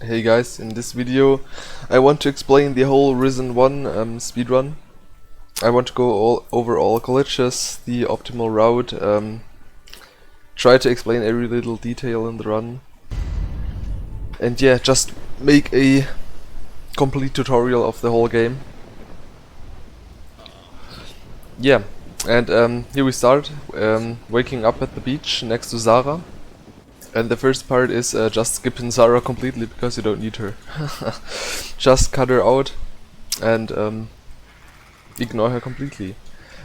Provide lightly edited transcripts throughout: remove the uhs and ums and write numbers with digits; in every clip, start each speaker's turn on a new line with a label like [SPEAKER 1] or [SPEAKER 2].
[SPEAKER 1] Hey guys, in this video I want to explain the whole Risen 1 speedrun. I want to go over all glitches, the optimal route, try to explain every little detail in the run, and yeah, just make a complete tutorial of the whole game. Yeah, and here we start, waking up at the beach next to Zara. And the first part is just skipping Zara completely because you don't need her. Just cut her out and ignore her completely.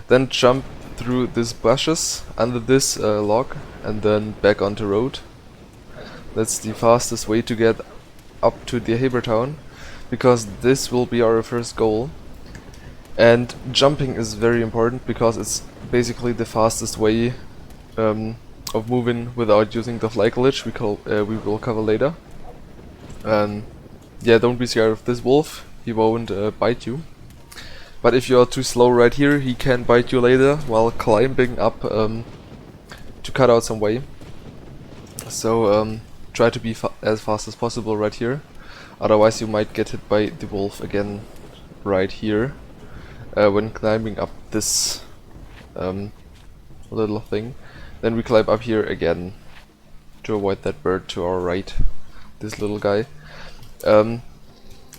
[SPEAKER 1] Then jump through these bushes under this log and then back onto road. That's the fastest way to get up to the Haber town, because this will be our first goal. And jumping is very important because it's basically the fastest way of moving without using the fly glitch we will cover later. Yeah, don't be scared of this wolf, he won't bite you. But if you are too slow right here, he can bite you later while climbing up to cut out some way. So try to be as fast as possible right here, otherwise you might get hit by the wolf again right here when climbing up this little thing. Then we climb up here again to avoid that bird to our right, this little guy.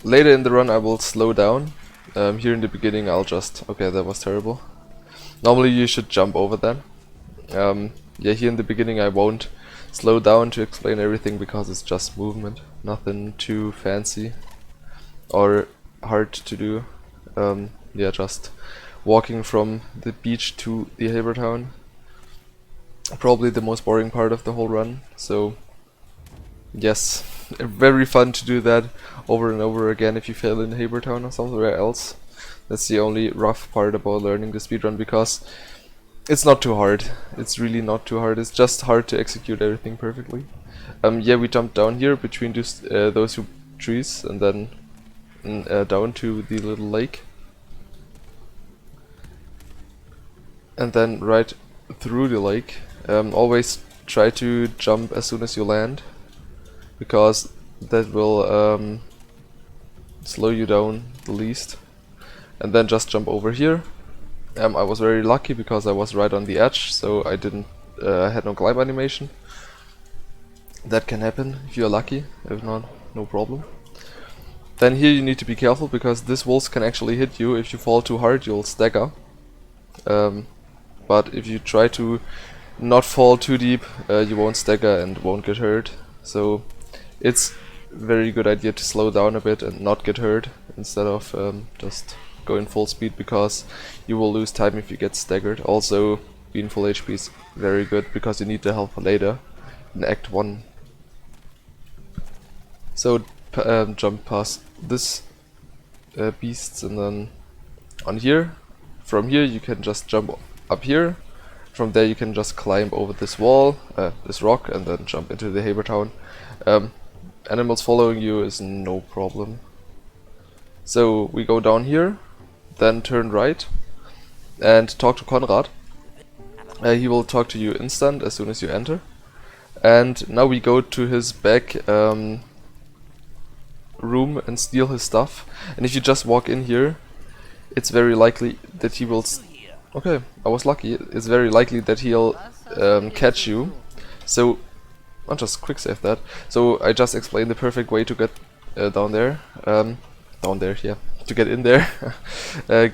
[SPEAKER 1] Later in the run I will slow down. Here in the beginning I'll just... okay, that was terrible. Normally you should jump over that. Yeah, here in the beginning I won't slow down to explain everything because it's just movement. Nothing too fancy or hard to do. Yeah, just walking from the beach to the Haber town. Probably the most boring part of the whole run, so yes, very fun to do that over and over again if you fail in Haber town or somewhere else. That's the only rough part about learning the speedrun, because it's not too hard. It's really not too hard, it's just hard to execute everything perfectly. Yeah, we jumped down here between those two trees and then down to the little lake. And then right through the lake. Always try to jump as soon as you land, because that will slow you down the least. And then just jump over here. I was very lucky because I was right on the edge, so I had no climb animation. That can happen if you're lucky, if not, no problem. Then here you need to be careful because this wolf can actually hit you. If you fall too hard you'll stagger. But if you try to not fall too deep, you won't stagger and won't get hurt. So it's very good idea to slow down a bit and not get hurt instead of just going full speed, because you will lose time if you get staggered. Also, being full HP is very good because you need the help later in Act 1. So jump past this beasts and then on here. From here you can just jump up here. From there you can just climb over this wall, this rock, and then jump into the Haber town. Animals following you is no problem. So we go down here, then turn right and talk to Konrad. He will talk to you instant as soon as you enter. And now we go to his back room and steal his stuff. And if you just walk in here, it's very likely that he will... okay, I was lucky. It's very likely that he'll catch you. So I'll just quick save that. So I just explained the perfect way to get down there. Yeah, to get in there.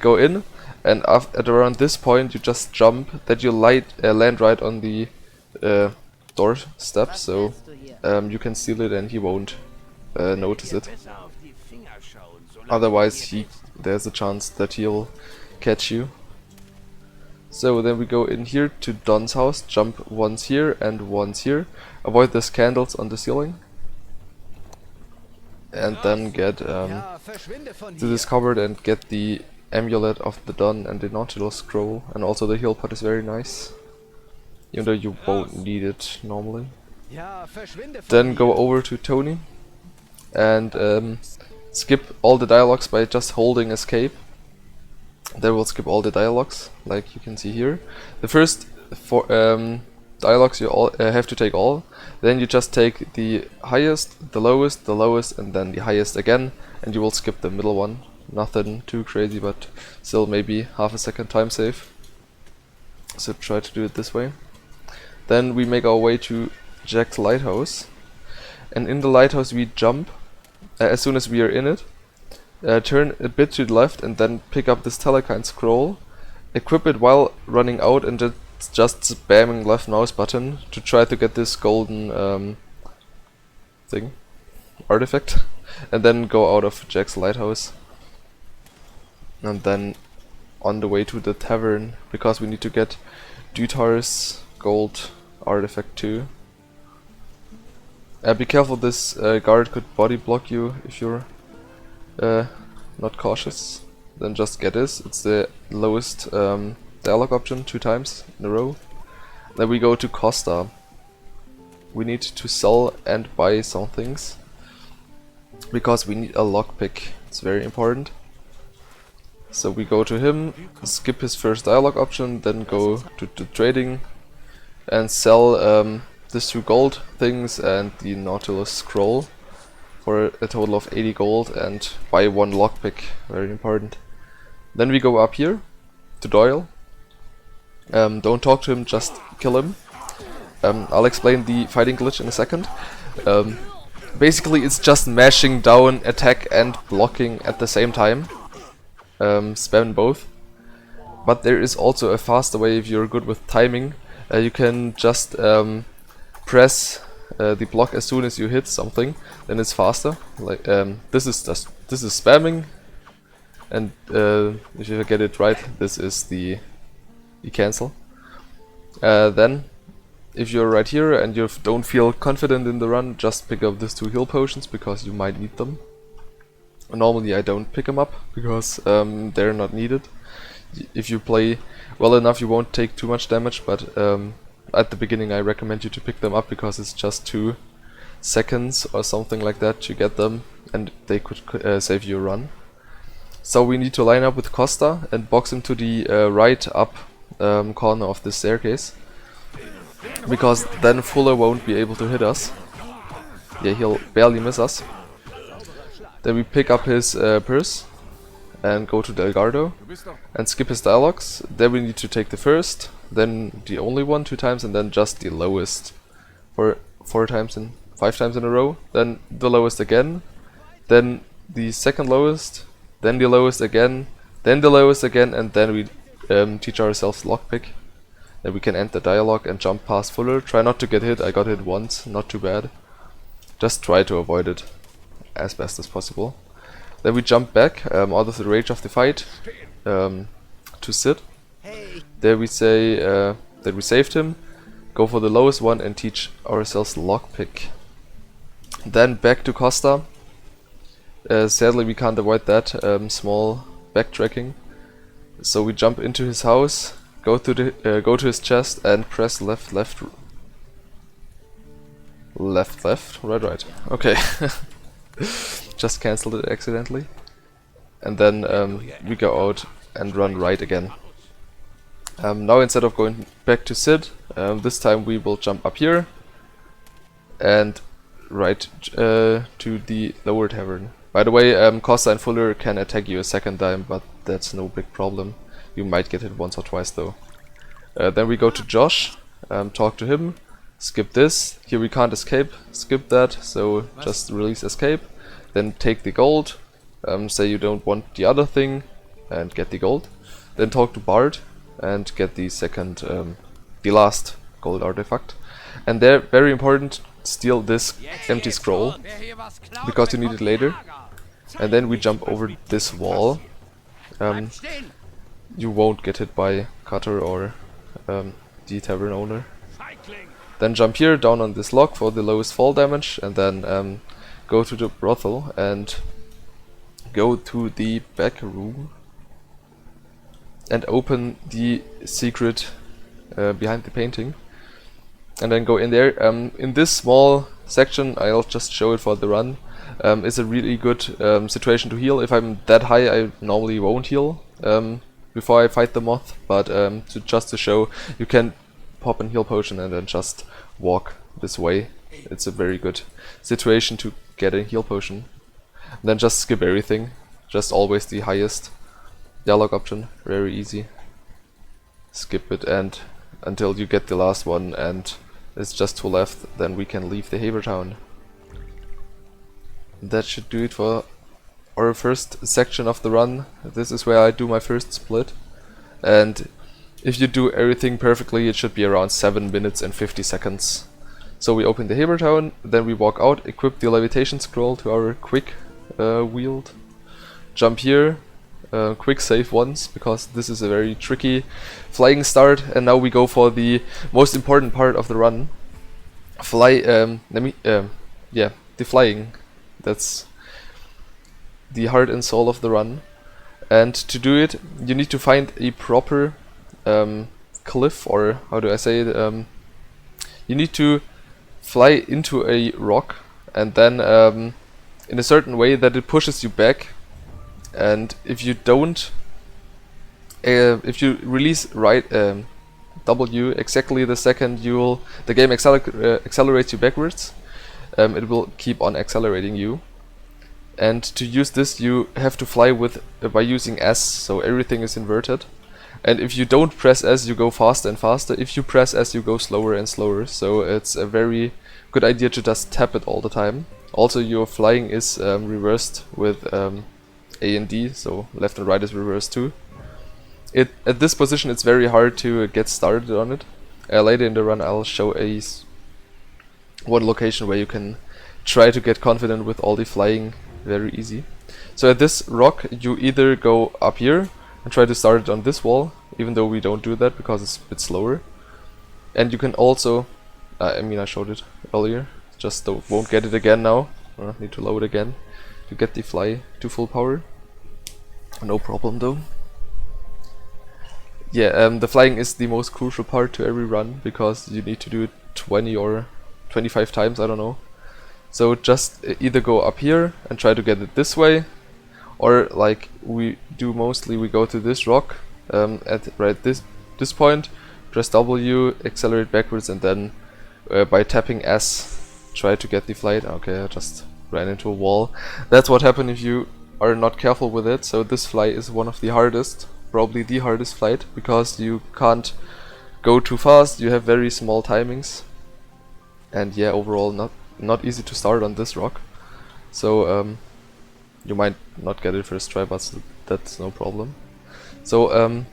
[SPEAKER 1] Go in, and at around this point you just jump. That you land right on the doorstep, so you can steal it and he won't notice it. Otherwise, there's a chance that he'll catch you. So then we go in here to Don's house, jump once here and once here, avoid these candles on the ceiling, and then get to this cupboard and get the amulet of the Don and the Nautilus scroll, and also the heal pot is very nice, even though you won't need it normally. Then go over to Tony and skip all the dialogues by just holding escape. That will skip all the dialogues, like you can see here. The first dialogues you all have to take all. Then you just take the highest, the lowest, and then the highest again, and you will skip the middle one. Nothing too crazy, but still maybe half a second time save. So try to do it this way. Then we make our way to Jack's lighthouse, and in the lighthouse we jump as soon as we are in it. Turn a bit to the left and then pick up this Telekine scroll, equip it while running out, and just spamming left mouse button to try to get this golden artifact, and then go out of Jack's lighthouse. And then on the way to the tavern, because we need to get Dutar's gold artifact too. Be careful, this guard could body block you if you're not cautious. Then just get this, it's the lowest dialogue option 2 times in a row. Then we go to Costa. We need to sell and buy some things, because we need a lockpick, it's very important. So we go to him, skip his first dialogue option, then go to the trading and sell these 2 gold things and the Nautilus scroll for a total of 80 gold, and buy 1 lockpick, very important. Then we go up here to Doyle. Don't talk to him, just kill him. I'll explain the fighting glitch in a second. Basically it's just mashing down attack and blocking at the same time. Spam both. But there is also a faster way if you're good with timing. You can just press the block as soon as you hit something, then it's faster. Like this is spamming, and if you get it right, this is the cancel. Then if you're right here and you don't feel confident in the run, just pick up these 2 heal potions because you might need them. Normally I don't pick them up because they're not needed. If you play well enough you won't take too much damage, but at the beginning I recommend you to pick them up because it's just 2 seconds or something like that to get them, and they could save you a run. So we need to line up with Costa and box him to the right up corner of this staircase, because then Fuller won't be able to hit us. Yeah, he'll barely miss us. Then we pick up his purse and go to Delgado and skip his dialogues. Then we need to take the first, then the only one 2 times, and then just the lowest for 5 times in a row. Then the lowest again, then the second lowest, then the lowest again, then the lowest again, and then we teach ourselves lockpick. Then we can end the dialogue and jump past Fuller. Try not to get hit. I got hit once, not too bad. Just try to avoid it as best as possible. Then we jump back out of the rage of the fight to Sid. There we say that we saved him, go for the lowest one and teach ourselves lockpick. Then back to Costa. Sadly we can't avoid that small backtracking, so we jump into his house, go to his chest and press left, right. Okay. Just cancelled it accidentally. And then we go out and run right again. Now instead of going back to Sid, this time we will jump up here and right to the lower tavern. By the way, Costa and Fuller can attack you a second time, but that's no big problem. You might get hit once or twice though. Then we go to Josh, talk to him, skip this. Here we can't escape, skip that, so just release escape. Then take the gold, say you don't want the other thing, and get the gold. Then talk to Bard and get the second, the last gold artifact. And there, very important, steal this empty scroll, because you need it later. And then we jump over this wall. You won't get hit by Cutter or the tavern owner. Then jump here, down on this log for the lowest fall damage, and then go to the brothel and go to the back room and open the secret behind the painting, and then go in there. In this small section, I'll just show it for the run, is a really good situation to heal. If I'm that high, I normally won't heal before I fight the moth, but just to show, you can pop an heal potion and then just walk this way. It's a very good situation to get a heal potion. And then just skip everything, just always the highest dialogue option, very easy. Skip it and until you get the last one and it's just to left, then we can leave the Haver Town. That should do it for our first section of the run. This is where I do my first split, and if you do everything perfectly it should be around 7 minutes and 50 seconds. So we open the Haver Town, then we walk out, equip the levitation scroll to our quick wield, jump here, quick save once because this is a very tricky flying start, and now we go for the most important part of the run. The flying. That's the heart and soul of the run. And to do it, you need to find a proper cliff, or how do I say it? You need to fly into a rock, and then in a certain way that it pushes you back. And if you don't, if you release right W exactly the second the game accelerates you backwards, it will keep on accelerating you. And to use this, you have to fly by using S, so everything is inverted. And if you don't press S, you go faster and faster. If you press S, you go slower and slower. So it's a very good idea to just tap it all the time. Also, your flying is reversed with A and D, so left and right is reversed too. At this position, it's very hard to get started on it. Later in the run, I'll show one location where you can try to get confident with all the flying very easy. So at this rock, you either go up here and try to start it on this wall, even though we don't do that because it's a bit slower. And you can also, I showed it earlier, just won't get it again now. Need to load again to get the fly to full power. No problem though. Yeah, the flying is the most crucial part to every run because you need to do it 20 or 25 times, I don't know. So just either go up here and try to get it this way, or like we do mostly, we go to this rock at right this point, press W, accelerate backwards, and then by tapping S try to get the flight. Okay, I just ran into a wall. That's what happens if you are not careful with it. So this flight is one of the hardest, probably the hardest flight, because you can't go too fast, you have very small timings, and yeah, overall not easy to start on this rock. So you might not get it first try, but that's no problem. So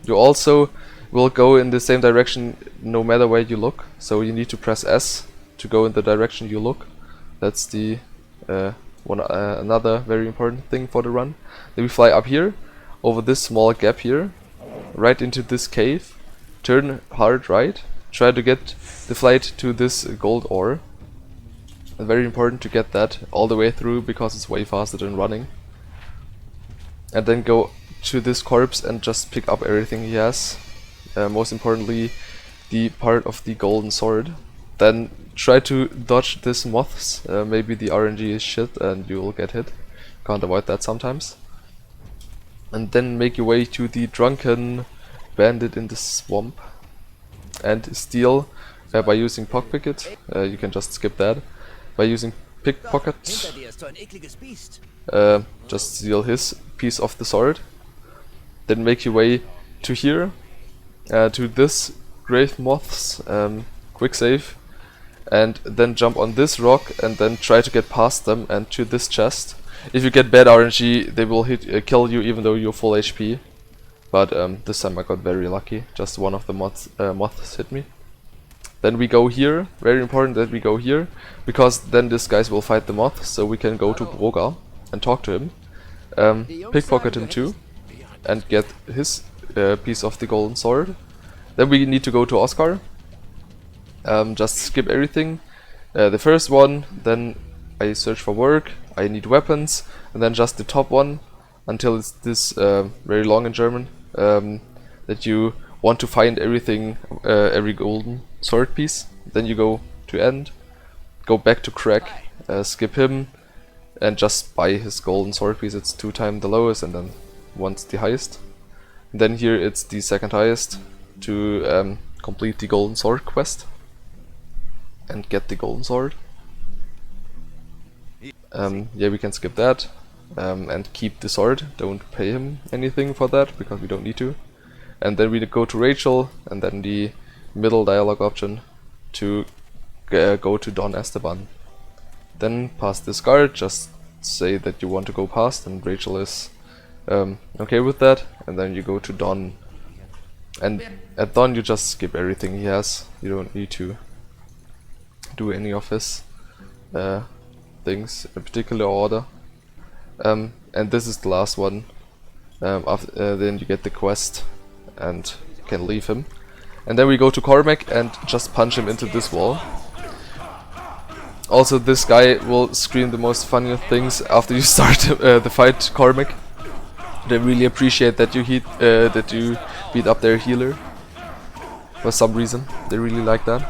[SPEAKER 1] you also will go in the same direction no matter where you look, so you need to press S to go in the direction you look. That's the another very important thing for the run. Then we fly up here, over this small gap here, right into this cave, turn hard right, try to get the flight to this gold ore. And very important to get that all the way through because it's way faster than running. And then go to this corpse and just pick up everything he has. Most importantly, the part of the golden sword. Then try to dodge these moths. Maybe the RNG is shit and you'll get hit. Can't avoid that sometimes. And then make your way to the drunken bandit in the swamp and steal by using pickpocket. You can just skip that. By using pickpocket, just steal his piece of the sword. Then make your way to here, to this grave moths, quick save, and then jump on this rock and then try to get past them and to this chest. If you get bad RNG, they will kill you even though you're full HP. But this time I got very lucky, just one of the moths hit me. Then we go here, very important that we go here, because then these guys will fight the moth, so we can go to Broga and talk to him. Pickpocket him too, and get his piece of the golden sword. Then we need to go to Oscar. Just skip everything. The first one, then I search for work, I need weapons, and then just the top one, until it's this very long in German, that you want to find everything, every golden sword piece. Then you go to end, go back to Crack, skip him, and just buy his golden sword piece. It's 2 times the lowest and then once the highest. And then here it's the second highest to complete the golden sword quest and get the golden sword. Yeah, we can skip that and keep the sword. Don't pay him anything for that because we don't need to. And then we go to Rachel, and then the middle dialogue option to go to Don Esteban. Then past this guard, just say that you want to go past, and Rachel is okay with that. And then you go to Don, and at Don you just skip everything he has. You don't need to do any of his things in a particular order. And this is the last one. Then you get the quest and can leave him. And then we go to Cormac and just punch him into this wall. Also, this guy will scream the most funniest things after you start the fight, Cormac. They really appreciate that you beat up their healer. For some reason, they really like that.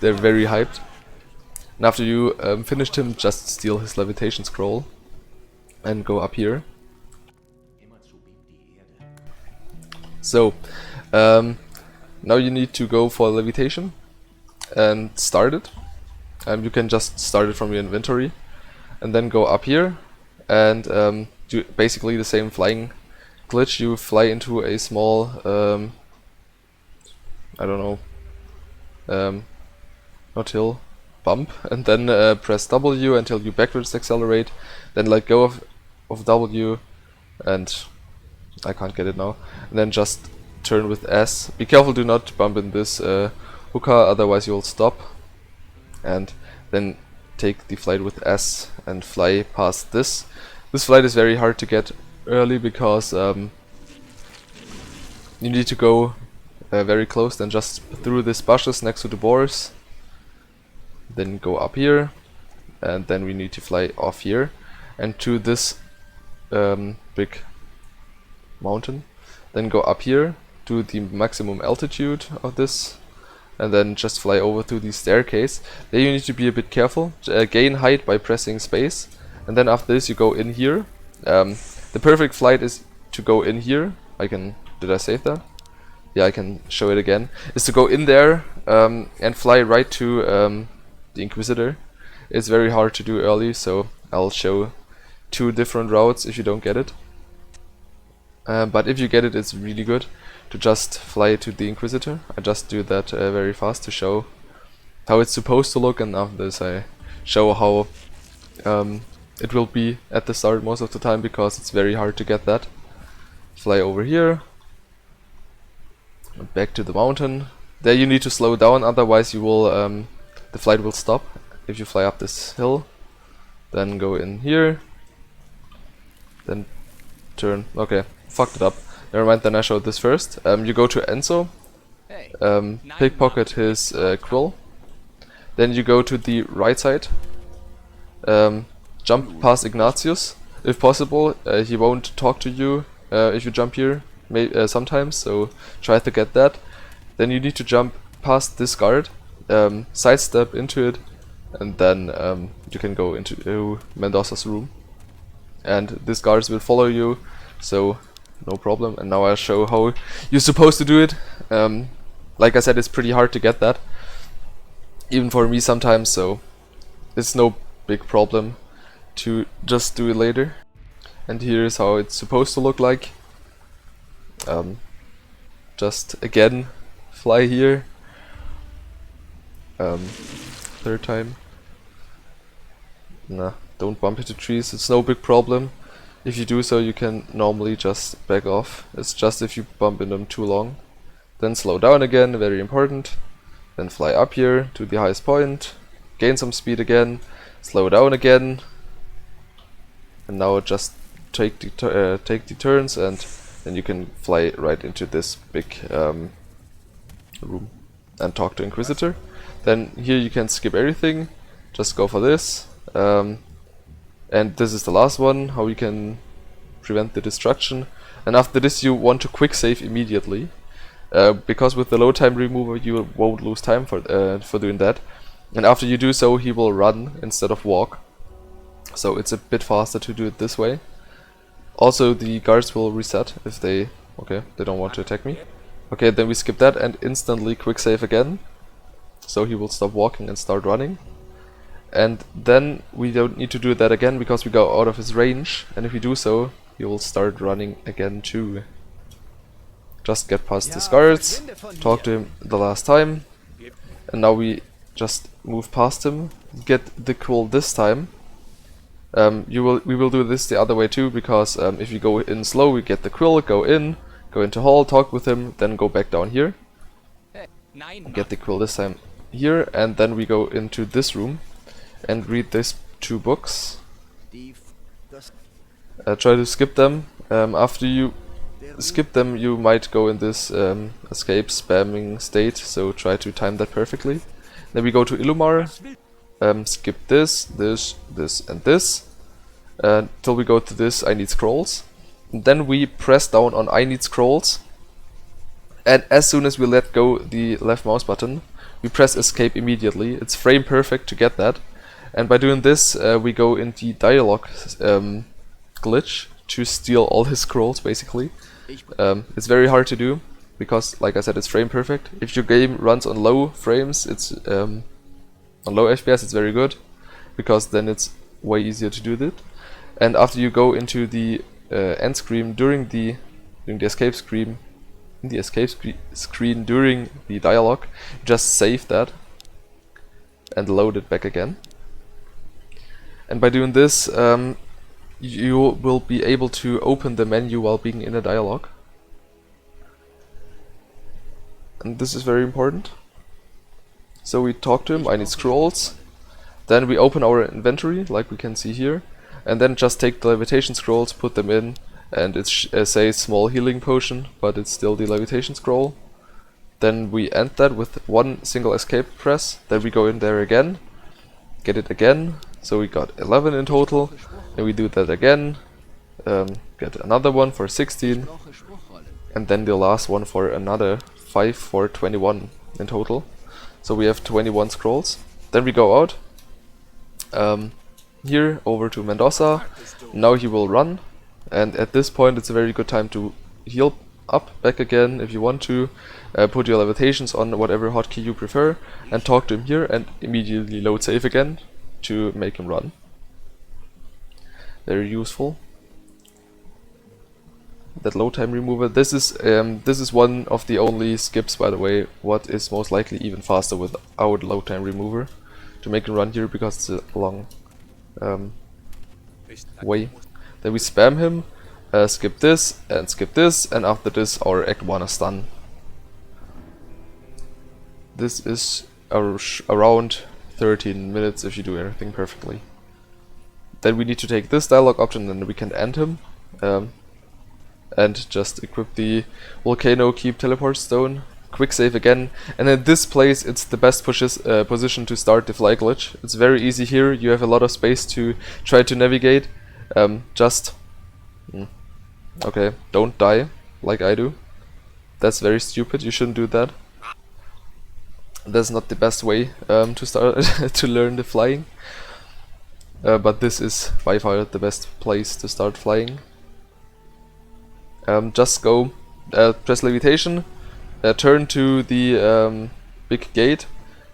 [SPEAKER 1] They're very hyped. And after you finished him, just steal his levitation scroll and go up here. So, now you need to go for levitation and start it. You can just start it from your inventory and then go up here and do basically the same flying glitch. You fly into a small, I don't know, not hill, bump, and then press W until you backwards accelerate, then let go of W, and I can't get it now, and then just turn with S. Be careful, do not bump in this hookah, otherwise you'll stop, and then take the flight with S and fly past this. This flight is very hard to get early because you need to go very close, then just through these bushes next to the boars, then go up here, and then we need to fly off here and to this big mountain, then go up here to the maximum altitude of this, and then just fly over to the staircase. There you need to be a bit careful. Gain height by pressing space, and then after this you go in here. The perfect flight is to go in here. Did I save that? Yeah, I can show it again. Is to go in there and fly right to the Inquisitor. It's very hard to do early, so I'll show two different routes if you don't get it. But if you get it, it's really good to just fly to the Inquisitor. I just do that very fast to show how it's supposed to look, and after this I show how it will be at the start most of the time, because it's very hard to get that. Fly over here, back to the mountain. There you need to slow down, otherwise you will the flight will stop if you fly up this hill. Then go in here, then turn. Okay, fucked it up. Never mind, then I showed this first. You go to Enzo, pickpocket his quill. Then you go to the right side, jump past Ignatius. If possible, he won't talk to you if you jump here sometimes, so try to get that. Then you need to jump past this guard, sidestep into it, and then you can go into Mendoza's room. And these guards will follow you, so no problem. And now I'll show how you're supposed to do it. Like I said, it's pretty hard to get that, even for me sometimes, so it's no big problem to just do it later. And here's how it's supposed to look like. Just again fly here, third time. Nah, don't bump into trees, it's no big problem. If you do so, you can normally just back off. It's just if you bump in them too long. Then slow down again, very important. Then fly up here to the highest point, gain some speed again, slow down again, and now just take the turns, and then you can fly right into this big room and talk to Inquisitor. Then here you can skip everything, just go for this. And this is the last one, how you can prevent the destruction. And after this you want to quick save immediately, because with the load time remover you won't lose time for doing that. And after you do so, he will run instead of walk, so it's a bit faster to do it this way. Also, the guards will reset if they Okay, they don't want to attack me. Okay, then we skip that and instantly quick save again. So he will stop walking and start running. And then we don't need to do that again because we go out of his range. And if we do so, he will start running again too. Just get past his guards, talk to him the last time. And now we just move past him, get the quill this time. We will do this the other way too, because if you go in slow, we get the quill, go into hall, talk with him, then go back down here. Get the quill this time here, and then we go into this room and read these 2 books. Try to skip them. After you skip them, you might go in this escape spamming state, so try to time that perfectly. Then we go to Illumar, skip this, and this, till we go to this I need scrolls. And then we press down on I need scrolls, and as soon as we let go the left mouse button, we press escape immediately. It's frame perfect to get that. And by doing this, we go into dialogue glitch to steal all his scrolls, basically. It's very hard to do, because, like I said, it's frame perfect. If your game runs on low frames, it's on low FPS, it's very good, because then it's way easier to do that. And after you go into the end screen during the escape screen, during the dialogue, just save that and load it back again. And by doing this, you will be able to open the menu while being in a dialogue. And this is very important. So we talk to him, I need scrolls. Then we open our inventory, like we can see here. And then just take the levitation scrolls, put them in, and it says small healing potion, but it's still the levitation scroll. Then we end that with 1 single escape press. Then we go in there again, get it again. So we got 11 in total, and we do that again, get another one for 16, and then the last one for another 5 for 21 in total. So we have 21 scrolls. Then we go out, here over to Mendoza. Now he will run, and at this point it's a very good time to heal up back again if you want to. Put your levitations on whatever hotkey you prefer, and talk to him here, and immediately load save again to make him run. Very useful. That load time remover. This is one of the only skips, by the way, what is most likely even faster without load time remover to make him run here, because it's a long way. Then we spam him, skip this, and after this our Act 1 is done. This is around 13 minutes if you do everything perfectly. Then we need to take this dialogue option, and we can end him, and just equip the Volcano Keep Teleport Stone, quick save again, and at this place it's the best position to start the fly glitch. It's very easy here, you have a lot of space to try to navigate. Okay, don't die like I do. That's very stupid, you shouldn't do that. That's not the best way to start to learn the flying. But this is by far the best place to start flying. Just go, press levitation, turn to the big gate,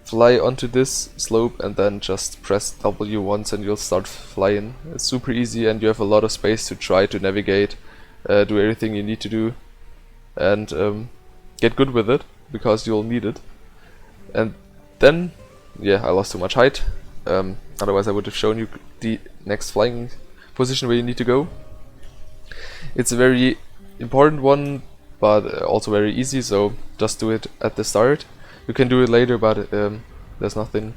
[SPEAKER 1] fly onto this slope, and then just press W once and you'll start flying. It's super easy, and you have a lot of space to try to navigate, do everything you need to do, and get good with it, because you'll need it. And then, yeah, I lost too much height. Otherwise I would have shown you the next flying position where you need to go. It's a very important one, but also very easy, so just do it at the start. You can do it later, but there's nothing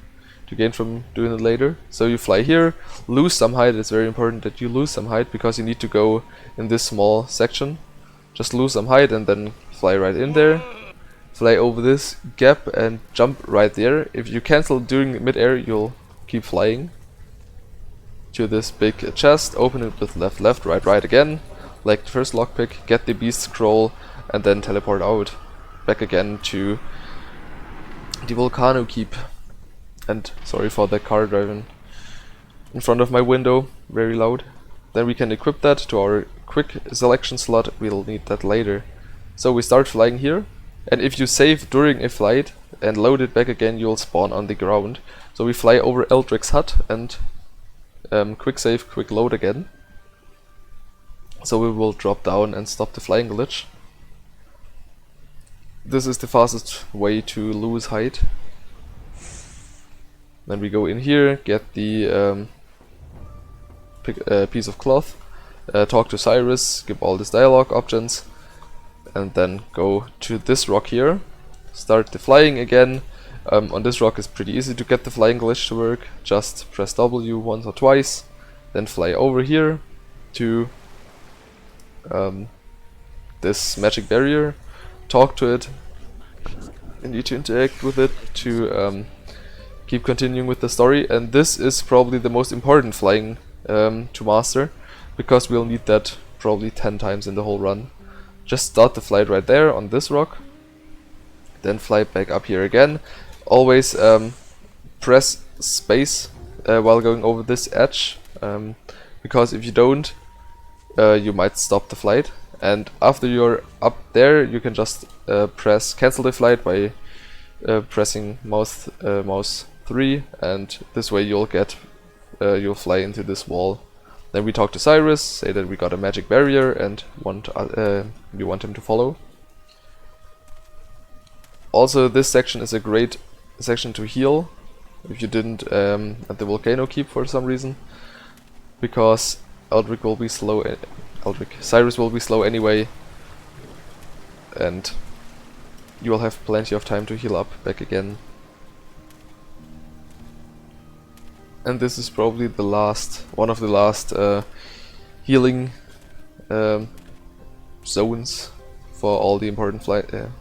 [SPEAKER 1] to gain from doing it later. So you fly here, lose some height. It's very important that you lose some height, because you need to go in this small section. Just lose some height and then fly right in there. Fly over this gap and jump right there. If you cancel during mid-air, you'll keep flying to this big chest, open it with left left, right right again, like the first lockpick, get the beast scroll, and then teleport out back again to the Volcano keep. And sorry for the car driving in front of my window, very loud. Then we can equip that to our quick selection slot, we'll need that later. So we start flying here, and if you save during a flight and load it back again, you'll spawn on the ground. So we fly over Eldritch's hut and quick save, quick load again. So we will drop down and stop the flying glitch. This is the fastest way to lose height. Then we go in here, get the piece of cloth, talk to Cyrus, give all these dialogue options, and then go to this rock here, start the flying again. On this rock it's pretty easy to get the flying glitch to work. Just press W once or twice, then fly over here to this magic barrier, talk to it. You need to interact with it to keep continuing with the story, and this is probably the most important flying to master, because we'll need that probably 10 times in the whole run. Just start the flight right there on this rock, then fly back up here again. Always press space while going over this edge, because if you don't, you might stop the flight. And after you're up there, you can just press cancel the flight by pressing mouse 3, and this way you'll fly into this wall. Then we talk to Cyrus, say that we got a magic barrier and we want him to follow. Also, this section is a great section to heal if you didn't at the Volcano keep for some reason, because Cyrus will be slow anyway, and you will have plenty of time to heal up back again. And this is probably the one of the last healing zones for all the important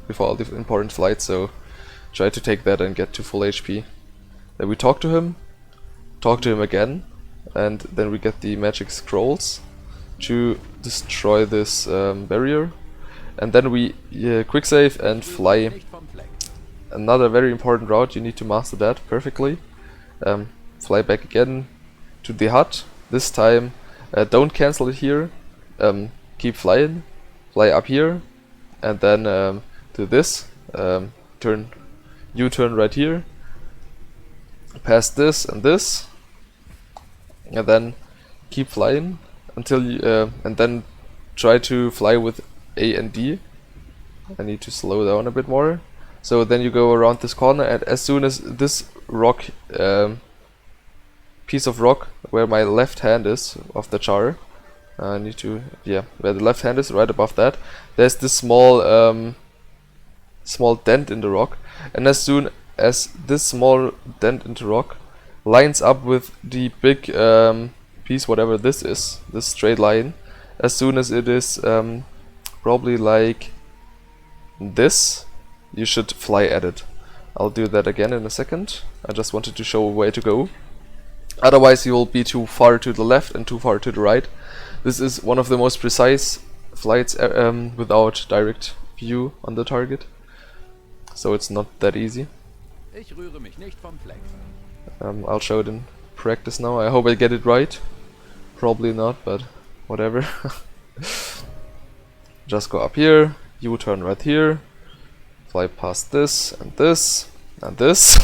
[SPEAKER 1] before all the important flights. So try to take that and get to full HP. Then we talk to him again, and then we get the magic scrolls to destroy this barrier, and then we quick save and fly. Another very important route, you need to master that perfectly. Fly back again to the hut. This time don't cancel it here, keep flying, fly up here, and then do this, U-turn right here, past this, and then keep flying until you, and then try to fly with A and D. I need to slow down a bit more. So then you go around this corner, and as soon as this rock, piece of rock where my left hand is of the char, I need to, where the left hand is, right above that, there's this small small dent in the rock, and as soon as this small dent in the rock lines up with the big piece, whatever this is, this straight line, as soon as it is probably like this, you should fly at it. I'll do that again in a second. I just wanted to show where to go. Otherwise you will be too far to the left and too far to the right. This is one of the most precise flights without direct view on the target, so it's not that easy. I'll show it in practice now. I hope I get it right. Probably not, but whatever. Just go up here, U-turn right here, fly past this and this and this.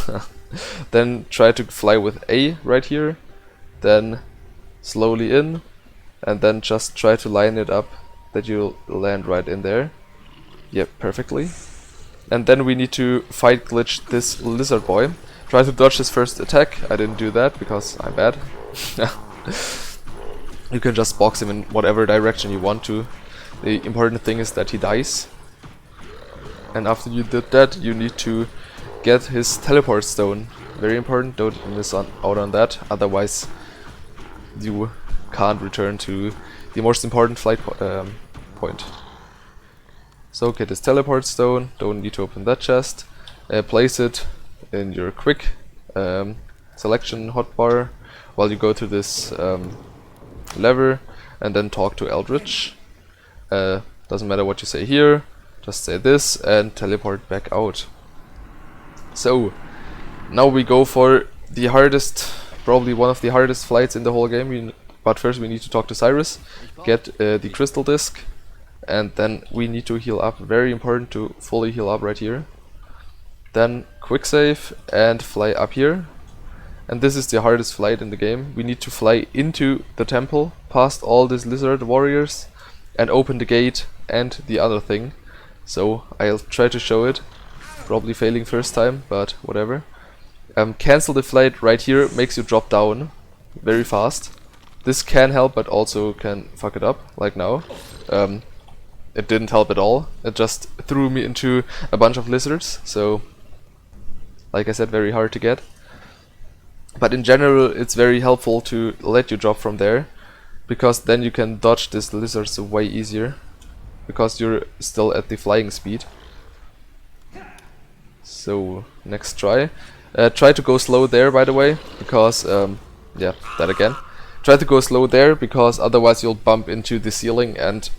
[SPEAKER 1] Then try to fly with A right here, then slowly in, and then just try to line it up that you'll land right in there. Yep, perfectly. And then we need to fight glitch this lizard boy. Try to dodge his first attack. I didn't do that because I'm bad. You can just box him in whatever direction you want to. The important thing is that he dies. And after you did that, you need to get his teleport stone. Very important, don't miss out on that, otherwise you can't return to the most important flight point. So get his teleport stone, don't need to open that chest, place it in your quick selection hotbar while you go to this lever, and then talk to Eldritch. Doesn't matter what you say here, just say this and teleport back out. So now we go for the hardest, probably one of the hardest flights in the whole game, but first we need to talk to Cyrus, get the crystal disc, and then we need to heal up. Very important to fully heal up right here. Then quick save and fly up here. And this is the hardest flight in the game. We need to fly into the temple, past all these lizard warriors, and open the gate and the other thing. So I'll try to show it. Probably failing first time, but whatever. Cancel the flight right here, makes you drop down very fast. This can help, but also can fuck it up, like now. It didn't help at all. It just threw me into a bunch of lizards, so like I said, very hard to get. But in general, it's very helpful to let you drop from there, because then you can dodge these lizards way easier, because you're still at the flying speed. So next try. Try to go slow there, by the way, because yeah, that again. Try to go slow there, because otherwise you'll bump into the ceiling and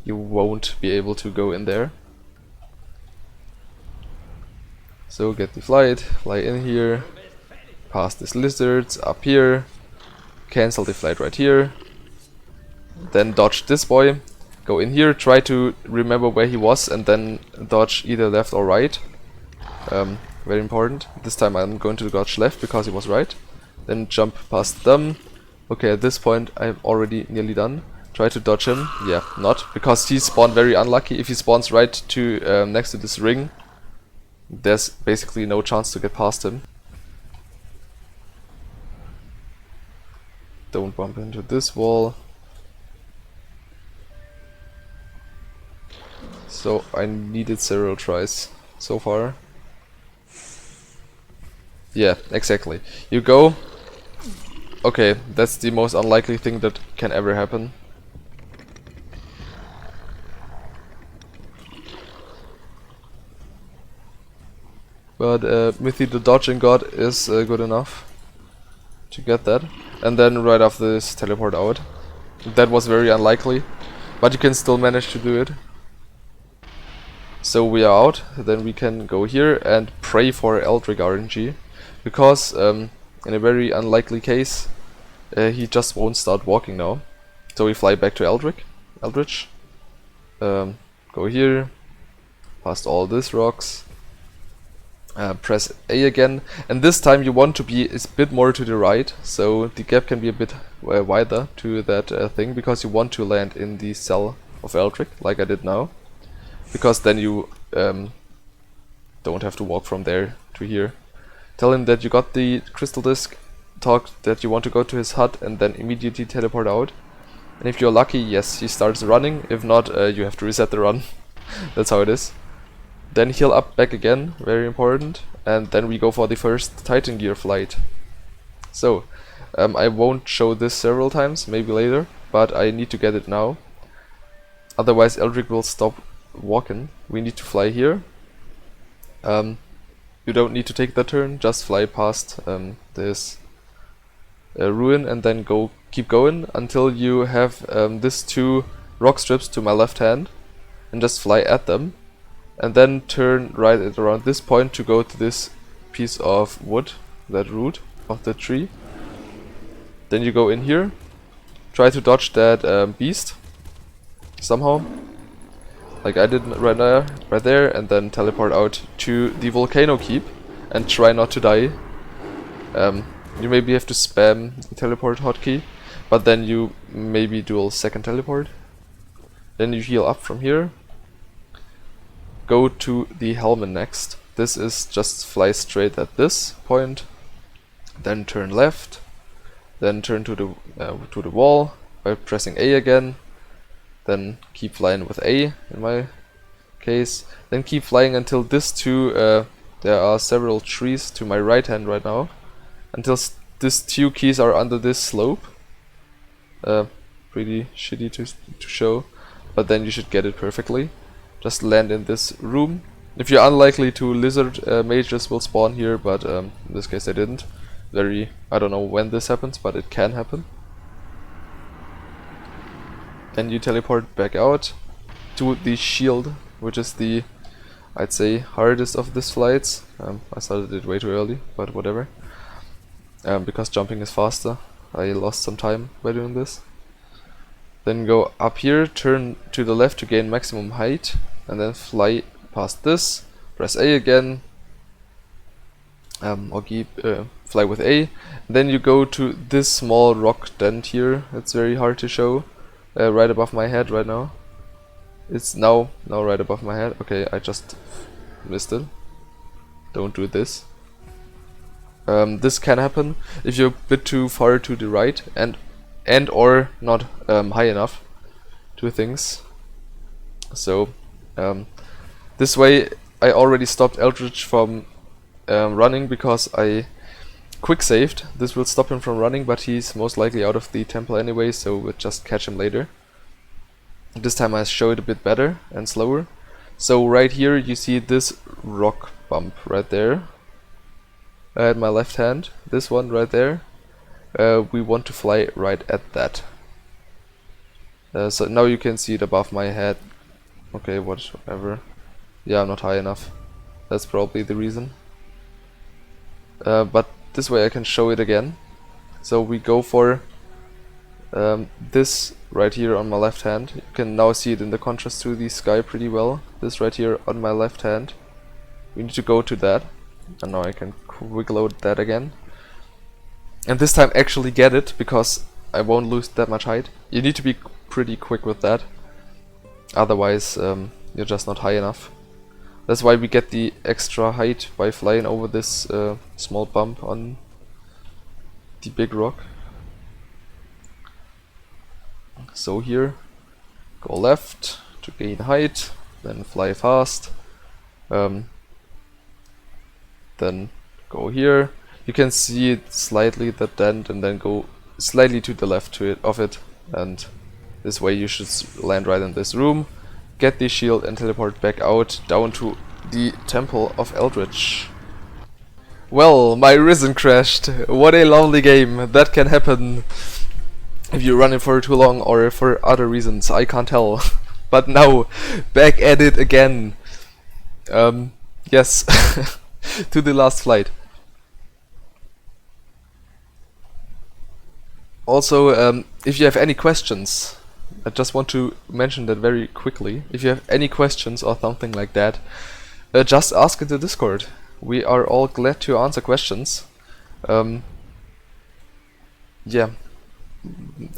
[SPEAKER 1] you won't be able to go in there. So get the flight, fly in here, past these lizards, up here, cancel the flight right here, then dodge this boy, go in here, try to remember where he was and then dodge either left or right. Very important. This time I'm going to dodge left because he was right. Then jump past them. Okay, at this point I'm already nearly done. Try to dodge him. Yeah, not, because he spawned very unlucky. If he spawns right to next to this ring, there's basically no chance to get past him. Don't bump into this wall. So I needed several tries so far. Yeah, exactly. You go. Okay, that's the most unlikely thing that can ever happen. But Mythy the dodging god is good enough to get that. And then right after this, teleport out. That was very unlikely, but you can still manage to do it. So we are out, then we can go here and pray for Eldritch RNG. Because in a very unlikely case, he just won't start walking now. So we fly back to Eldritch. Go here, past all these rocks. Press A again, and this time you want to be a bit more to the right, so the gap can be a bit wider to that thing, because you want to land in the cell of Eldritch, like I did now, because then you don't have to walk from there to here. Tell him that you got the crystal disc, talk that you want to go to his hut, and then immediately teleport out. And if you're lucky, yes, he starts running. If not, you have to reset the run. That's how it is. Then heal up back again, very important, and then we go for the first Titan Gear flight. So, I won't show this several times, maybe later, but I need to get it now. Otherwise Eldritch will stop walking. We need to fly here. You don't need to take that turn, just fly past this ruin and then keep going until you have these two rock strips to my left hand, and just fly at them. And then turn right at around this point to go to this piece of wood, that root of the tree. Then you go in here, try to dodge that beast somehow, like I did right there, and then teleport out to the Volcano keep and try not to die. You maybe have to spam the teleport hotkey, but then you maybe dual second teleport. Then you heal up from here. Go to the helmet next. This is just fly straight at this point, then turn left, then turn to the wall by pressing A again, then keep flying with A in my case, then keep flying until this two, there are several trees to my right hand right now, until these two keys are under this slope. Pretty shitty to show, but then you should get it perfectly. Just land in this room. If you're unlikely to, lizard mages will spawn here, but in this case they didn't. I don't know when this happens, but it can happen. Then you teleport back out to the shield, which is the, I'd say, hardest of these flights. I started it way too early, but whatever. Because jumping is faster. I lost some time by doing this. Then go up here, turn to the left to gain maximum height, and then fly past this. Press A again, or fly with A. Then you go to this small rock dent here. It's very hard to show. Right above my head right now. It's now right above my head. Okay, I just missed it. Don't do this. This can happen if you're a bit too far to the right and or not high enough. Two things. So this way I already stopped Eldritch from running because I quick saved. This will stop him from running, but he's most likely out of the temple anyway, so we'll just catch him later. This time I show it a bit better and slower. So right here you see this rock bump right there at my left hand, this one right there. We want to fly right at that. So now you can see it above my head. Okay, whatever. Yeah, I'm not high enough. That's probably the reason. But this way I can show it again. So we go for this right here on my left hand. You can now see it in the contrast to the sky pretty well. This right here on my left hand. We need to go to that. And now I can quick load that again. And this time actually get it, because I won't lose that much height. You need to be pretty quick with that. Otherwise you're just not high enough. That's why we get the extra height by flying over this small bump on the big rock. So here, go left to gain height, then fly fast, then go here. You can see it slightly, the dent, and then go slightly to the left of it, and this way you should land right in this room, get the shield and teleport back out down to the Temple of Eldritch. Well, my Risen crashed. What a lovely game. That can happen if you run it for too long or for other reasons, I can't tell. But now, back at it again. Yes, to the last flight. Also, if you have any questions, I just want to mention that very quickly. If you have any questions or something like that, just ask in the Discord. We are all glad to answer questions. Yeah,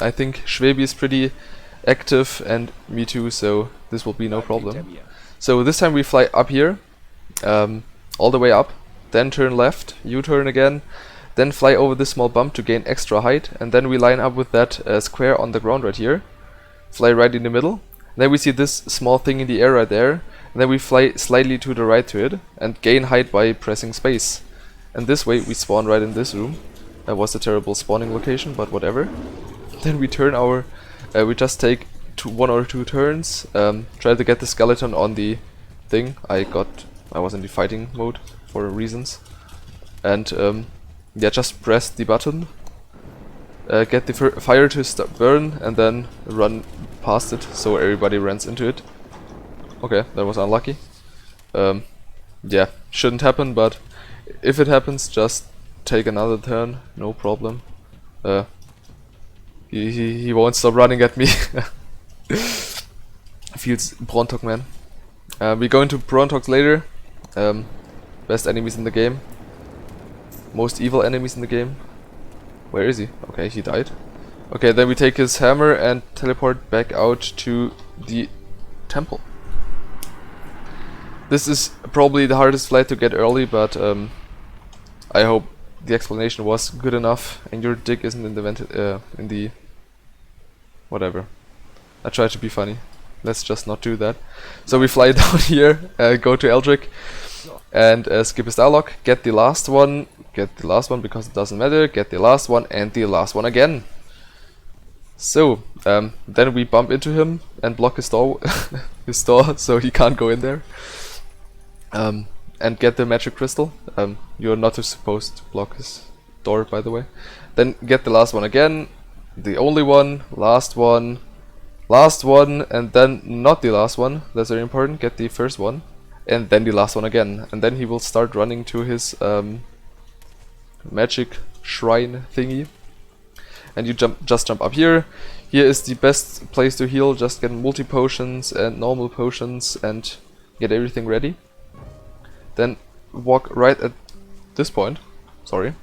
[SPEAKER 1] I think Schwebi is pretty active and me too, so this will be no problem. So this time we fly up here, all the way up, then turn left, U-turn again, then fly over this small bump to gain extra height, and then we line up with that square on the ground right here, fly right in the middle, and then we see this small thing in the air right there, and then we fly slightly to the right to it and gain height by pressing space. And this way we spawn right in this room. That was a terrible spawning location, but whatever. Then we turn our, we just take one or two turns, try to get the skeleton on the thing. I was in the fighting mode for reasons, and yeah, just press the button, get the fire to burn, and then run past it so everybody runs into it. Okay, that was unlucky. Yeah, shouldn't happen, but if it happens, just take another turn, no problem. He won't stop running at me. Feels Brontok, man. We go into Brontoks later. Best enemies in the game. Most evil enemies in the game. Where is he? Okay, he died. Okay, then we take his hammer and teleport back out to the temple. This is probably the hardest flight to get early, but I hope the explanation was good enough and your dick isn't in the whatever. I tried to be funny. Let's just not do that. So we fly down here, go to Eldritch, and skip his dialogue. Get the last one because it doesn't matter. Get the last one and the last one again. So then we bump into him and block his door, so he can't go in there. And get the magic crystal. You're not supposed to block his door, by the way. Then get the last one again, the only one, last one, and then not the last one. That's very important. Get the first one, and then the last one again, and then he will start running to his magic shrine thingy. and you just jump up here. Here is the best place to heal, just get multi potions and normal potions and get everything ready. Then walk right at this point, sorry,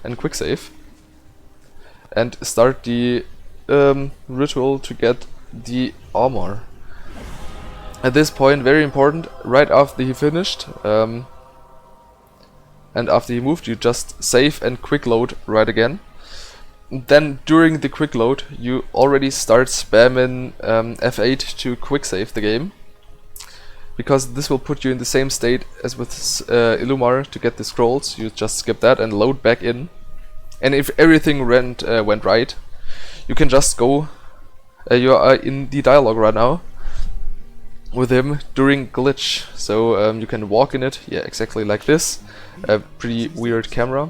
[SPEAKER 1] and quick save. And start the ritual to get the armor. At this point, very important, right after he finished, and after he moved, you just save and quick load right again. Then during the quick load, you already start spamming F8 to quick save the game, because this will put you in the same state as with Illumar to get the scrolls. You just skip that and load back in. And if everything went right, you can just go. You are in the dialogue right now with him during glitch, so you can walk in it, yeah, exactly like this. A pretty weird camera.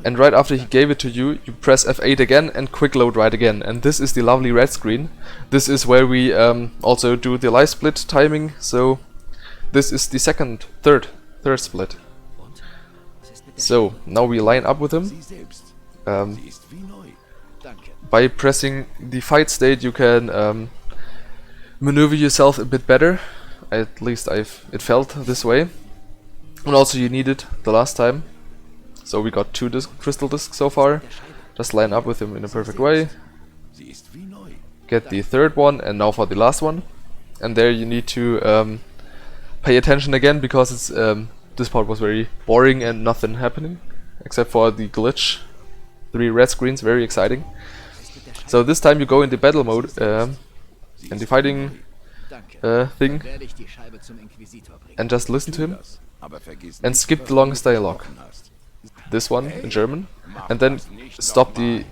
[SPEAKER 1] And right after he gave it to you, you press F8 again and quick load right again. And this is the lovely red screen. This is where we also do the life split timing. So this is the third split. So now we line up with him. By pressing the fight state, you can maneuver yourself a bit better. At least it felt this way. And also you need it the last time. So we got 2 crystal discs so far. Just line up with him in a perfect way. Get the third one, and now for the last one. And there you need to pay attention again, because it's this part was very boring and nothing happening except for the glitch. 3 red screens, very exciting. So this time you go in the battle mode and the fighting thing, and just listen to him and skip the longest dialogue. This one in German, and then stop the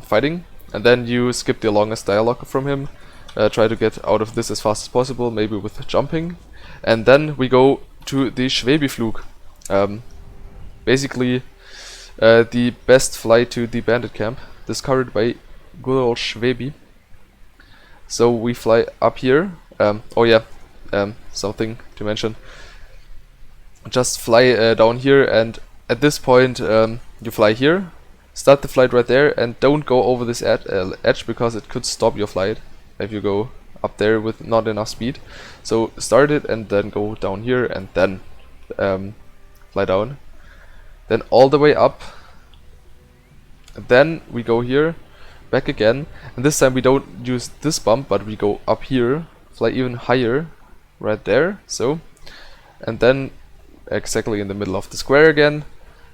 [SPEAKER 1] fighting, and then you skip the longest dialogue from him. Try to get out of this as fast as possible, maybe with jumping, and then we go to the Schwebeflug. Basically the best flight to the bandit camp, discovered by good old Schwebi. So we fly up here. Oh yeah, something to mention. Just fly down here, and at this point you fly here, start the flight right there, and don't go over this edge, because it could stop your flight if you go up there with not enough speed. So start it and then go down here, and then fly down, then all the way up, and then we go here, back again, and this time we don't use this bump, but we go up here, fly even higher right there, so, and then exactly in the middle of the square again,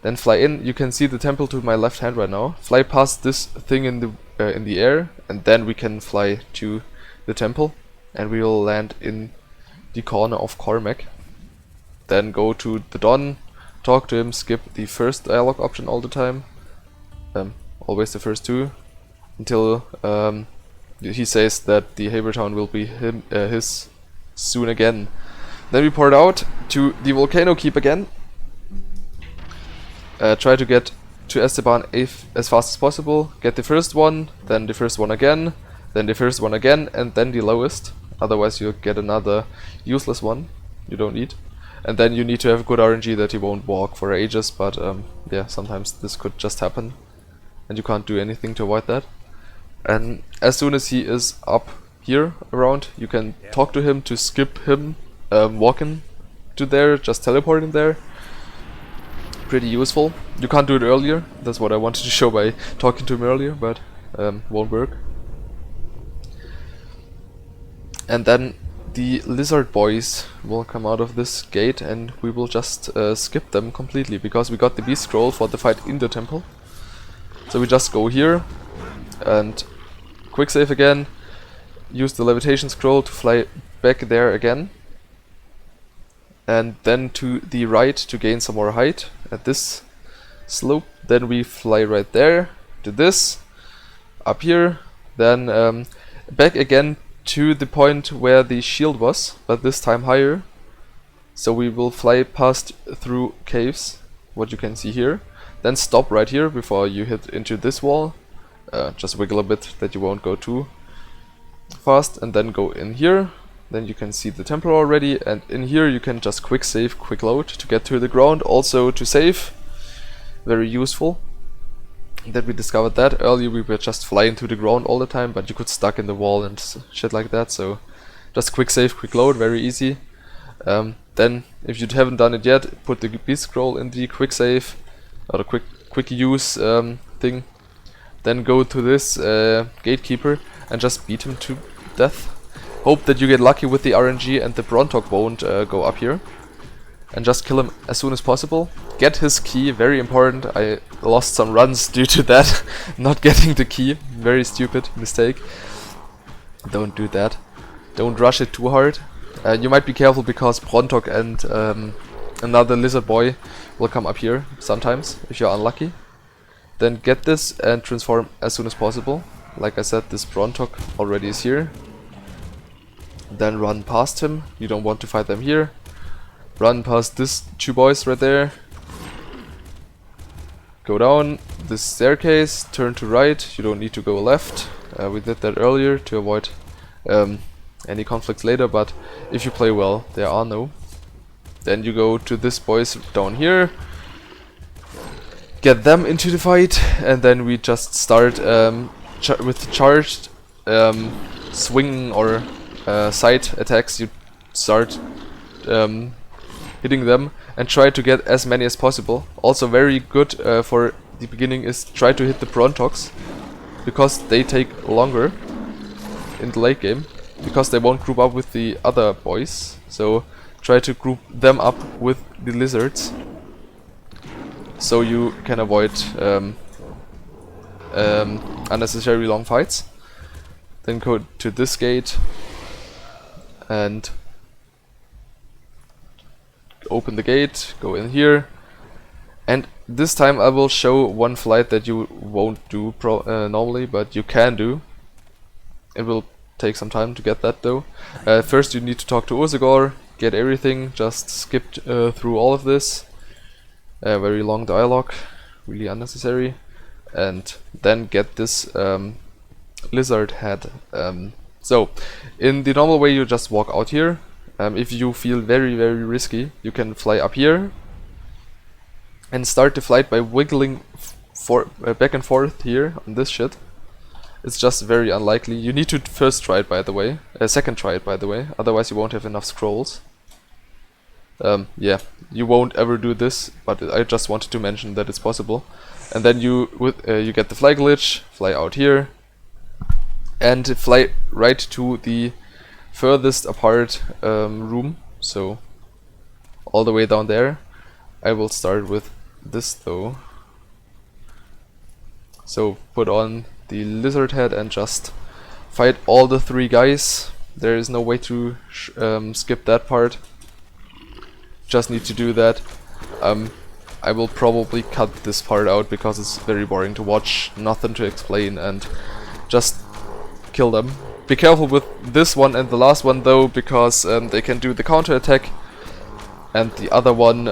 [SPEAKER 1] then fly in. You can see the temple to my left hand right now. Fly past this thing in the air, and then we can fly to the temple, and we will land in the corner of Cormac. Then go to the Don, talk to him, skip the first dialogue option all the time, always the first 2, until he says that the Habertown will be his soon again. Then we port out to the Volcano Keep again. Try to get to Esteban as fast as possible. Get the first one, then the first one again, then the first one again, and then the lowest. Otherwise you'll get another useless one you don't need. And then you need to have good RNG that he won't walk for ages, but yeah, sometimes this could just happen, and you can't do anything to avoid that. And as soon as he is up here around, you can talk to him to skip him walking to there, just teleport him there. Pretty useful. You can't do it earlier, that's what I wanted to show by talking to him earlier, but won't work. And then the lizard boys will come out of this gate, and we will just skip them completely, because we got the beast scroll for the fight in the temple. So we just go here and quick save again, use the levitation scroll to fly back there again, and then to the right to gain some more height at this slope. Then we fly right there to this, up here, then back again to the point where the shield was, but this time higher. So we will fly past through caves, what you can see here, then stop right here before you hit into this wall. Just wiggle a bit that you won't go too fast, and then go in here. Then you can see the temple already, and in here you can just quick save, quick load to get to the ground, also to save. Very useful. that we discovered that. Earlier we were just flying to the ground all the time, but you could stuck in the wall and shit like that, so just quick save, quick load, very easy. Then, if you haven't done it yet, put the B scroll in the quick save, or the quick use thing. Then go to this gatekeeper and just beat him to death. Hope that you get lucky with the RNG and the Brontok won't go up here. And just kill him as soon as possible. Get his key, very important. I lost some runs due to that. Not getting the key, very stupid mistake. Don't do that. Don't rush it too hard. You might be careful because Brontok and another lizard boy will come up here sometimes if you're unlucky. Then get this and transform as soon as possible. Like I said, this Brontok already is here. Then run past him. You don't want to fight them here. Run past these two boys right there. Go down this staircase, turn to right. You don't need to go left. We did that earlier to avoid any conflicts later, but if you play well, there are no. Then you go to this boys down here. Get them into the fight, and then we just start with charged swing or side attacks. You start hitting them and try to get as many as possible. Also very good for the beginning is try to hit the Brontoks, because they take longer in the late game, because they won't group up with the other boys. So try to group them up with the lizards, so you can avoid unnecessarily long fights. Then go to this gate and open the gate, go in here, and this time I will show one flight that you won't do normally, but you can do. It will take some time to get that though. First you need to talk to Ursegor, get everything, just skipped through all of this. Very long dialogue, really unnecessary. And then get this lizard head. So, in the normal way you just walk out here. If you feel very risky, you can fly up here and start the flight by wiggling back and forth here on this shit. It's just very unlikely. You need to first try it, by the way. Second try it, by the way. Otherwise you won't have enough scrolls. Yeah, you won't ever do this, but I just wanted to mention that it's possible. And then you get the fly glitch, fly out here, and fly right to the furthest apart room, so all the way down there. I will start with this though. So put on the lizard head and just fight all the three guys. There is no way to skip that part. Just need to do that. I will probably cut this part out because it's very boring to watch, nothing to explain, and just kill them. Be careful with this one and the last one though, because they can do the counter attack, and the other one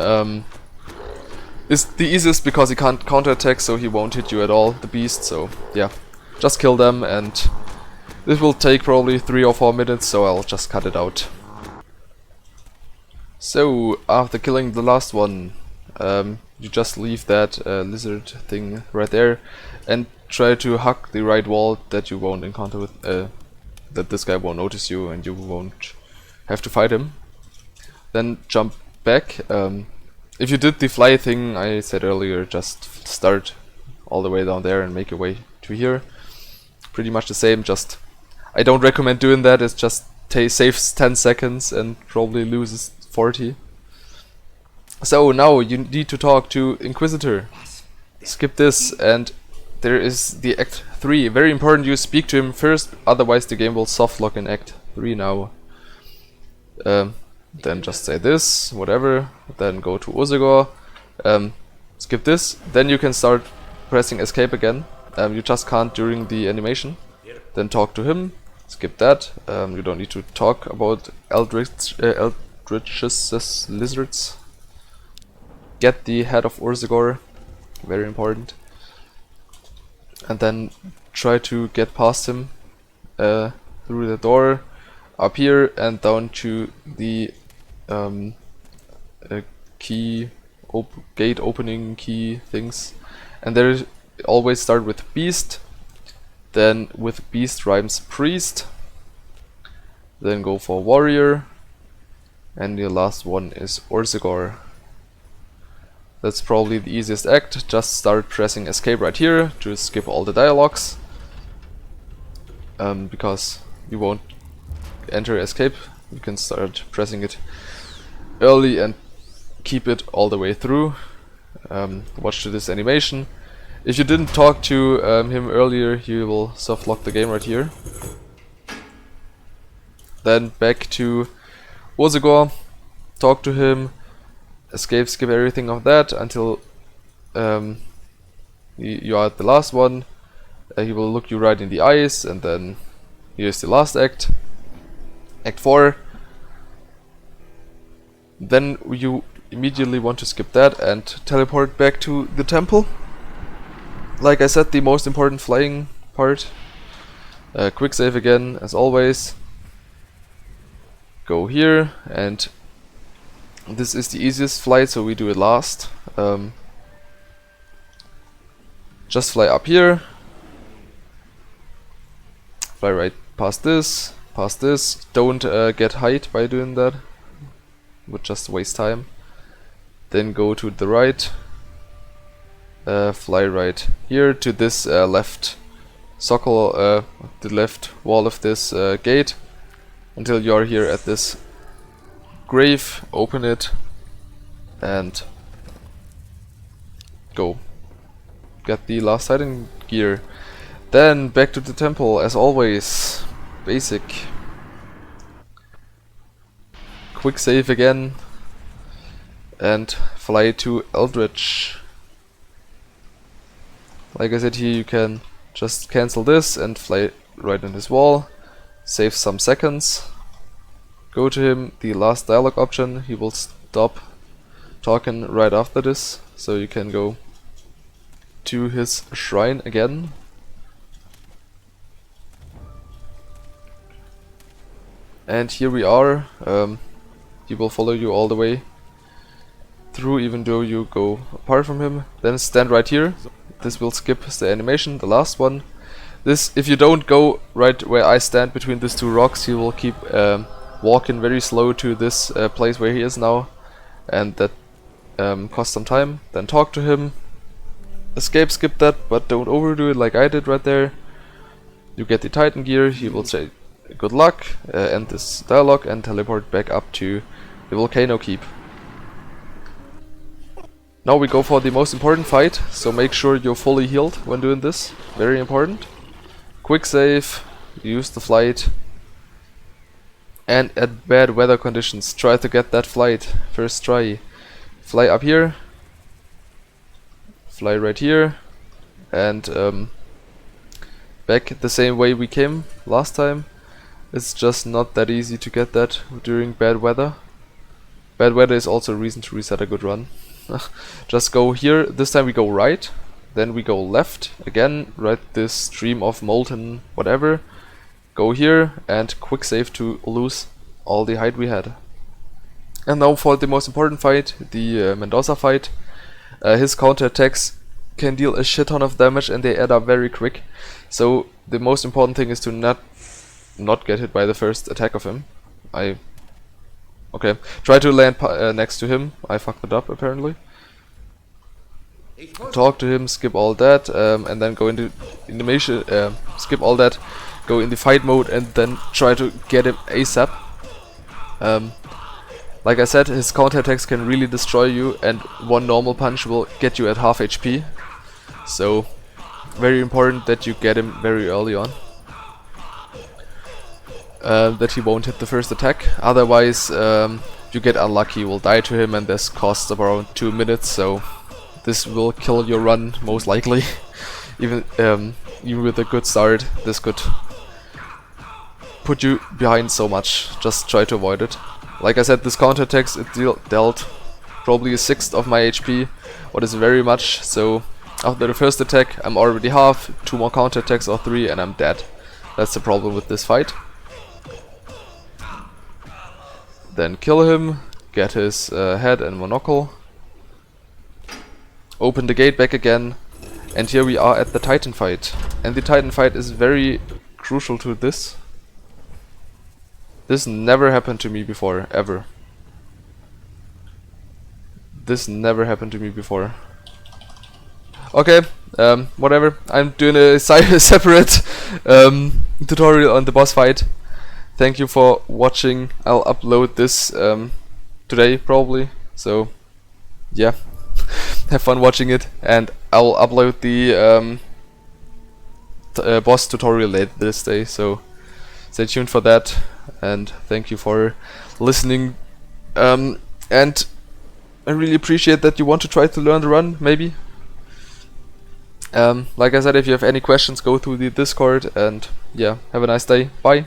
[SPEAKER 1] is the easiest because he can't counter attack, so he won't hit you at all, the beast. So yeah, just kill them, and this will take probably 3 or 4 minutes, so I'll just cut it out. So after killing the last one, you just leave that lizard thing right there and try to hug the right wall that you won't encounter with, that this guy won't notice you and you won't have to fight him. Then jump back. If you did the fly thing I said earlier, just start all the way down there and make your way to here. Pretty much the same, just I don't recommend doing that. It just saves 10 seconds and probably loses 40. So now you need to talk to Inquisitor. Skip this, and there is the Act 3. Very important you speak to him first, otherwise the game will softlock in Act 3 now. Then just say this, whatever, then go to Ursegor, skip this, then you can start pressing escape again. You just can't during the animation. Then talk to him, skip that. You don't need to talk about Eldritch's lizards. Get the head of Ursegor, very important. And then try to get past him through the door, up here and down to the key gate opening key things. And there always start with Beast, then with Beast rhymes Priest, then go for Warrior, and the last one is Orzegor. That's probably the easiest act. Just start pressing escape right here to skip all the dialogues, because you won't enter escape. You can start pressing it early and keep it all the way through. Watch this animation. If you didn't talk to him earlier, you will soft lock the game right here. Then back to Orzegor, talk to him, escape, skip everything of that until you are at the last one. He will look you right in the eyes, and then here's the last act, Act 4. Then you immediately want to skip that and teleport back to the temple. Like I said, the most important flying part. Quick save again, as always. Go here, and this is the easiest flight, so we do it last. Just fly up here. Fly right past this, Don't get height by doing that. Would just waste time. Then go to the right. Fly right here to this left socle, the left wall of this gate, until you are here at this grave. Open it and go. Get the last hiding gear. Then back to the temple as always. Basic. Quick save again and fly to Eldritch. Like I said, here you can just cancel this and fly right on this wall. Save some seconds. Go to him, the last dialogue option. He will stop talking right after this, so you can go to his shrine again. And here we are. He will follow you all the way through, even though you go apart from him. Then stand right here. This will skip the animation, the last one. This, if you don't go right where I stand between these two rocks, he will keep walking very slow to this place where he is now, and that costs some time. Then talk to him. Escape, skip that, but don't overdo it like I did right there. You get the Titan gear. He will say good luck, end this dialogue, and teleport back up to the Volcano keep. Now we go for the most important fight, so make sure you're fully healed when doing this. Very important. Quick save, use the flight, and at bad weather conditions try to get that flight. First try. Fly up here, fly right here, and back the same way we came last time. It's just not that easy to get that during bad weather. Bad weather is also a reason to reset a good run. Just go here. This time we go right, then we go left again, right this stream of molten whatever. Go here and quick save to lose all the height we had. And now for the most important fight, the Mendoza fight. His counter attacks can deal a shit ton of damage and they add up very quick. So the most important thing is to not get hit by the first attack of him. Okay, try to land next to him. I fucked it up apparently. Talk to him, skip all that, and then go into animation. Skip all that, go in the fight mode, and then try to get him ASAP. Like I said, his counter attacks can really destroy you, and one normal punch will get you at half HP. So, very important that you get him very early on. That he won't hit the first attack, otherwise you get unlucky, you will die to him, and this costs around 2 minutes, so this will kill your run most likely. Even with a good start, this could put you behind so much. Just try to avoid it. Like I said, this counter attacks, it dealt probably a sixth of my HP, what is very much, so after the first attack I'm already half, 2 more counter attacks or 3 and I'm dead. That's the problem with this fight. Then kill him, get his head and monocle, open the gate back again, And here we are at the Titan fight. And the Titan fight is very crucial to this. This never happened to me before, ever. This never happened to me before. Okay, whatever. I'm doing a separate tutorial on the boss fight. Thank you for watching. I'll upload this today probably. So yeah, have fun watching it, and I'll upload the boss tutorial later this day. So stay tuned for that, and thank you for listening. And I really appreciate that you want to try to learn the run, maybe. Like I said, if you have any questions, go through the Discord, and yeah, have a nice day. Bye.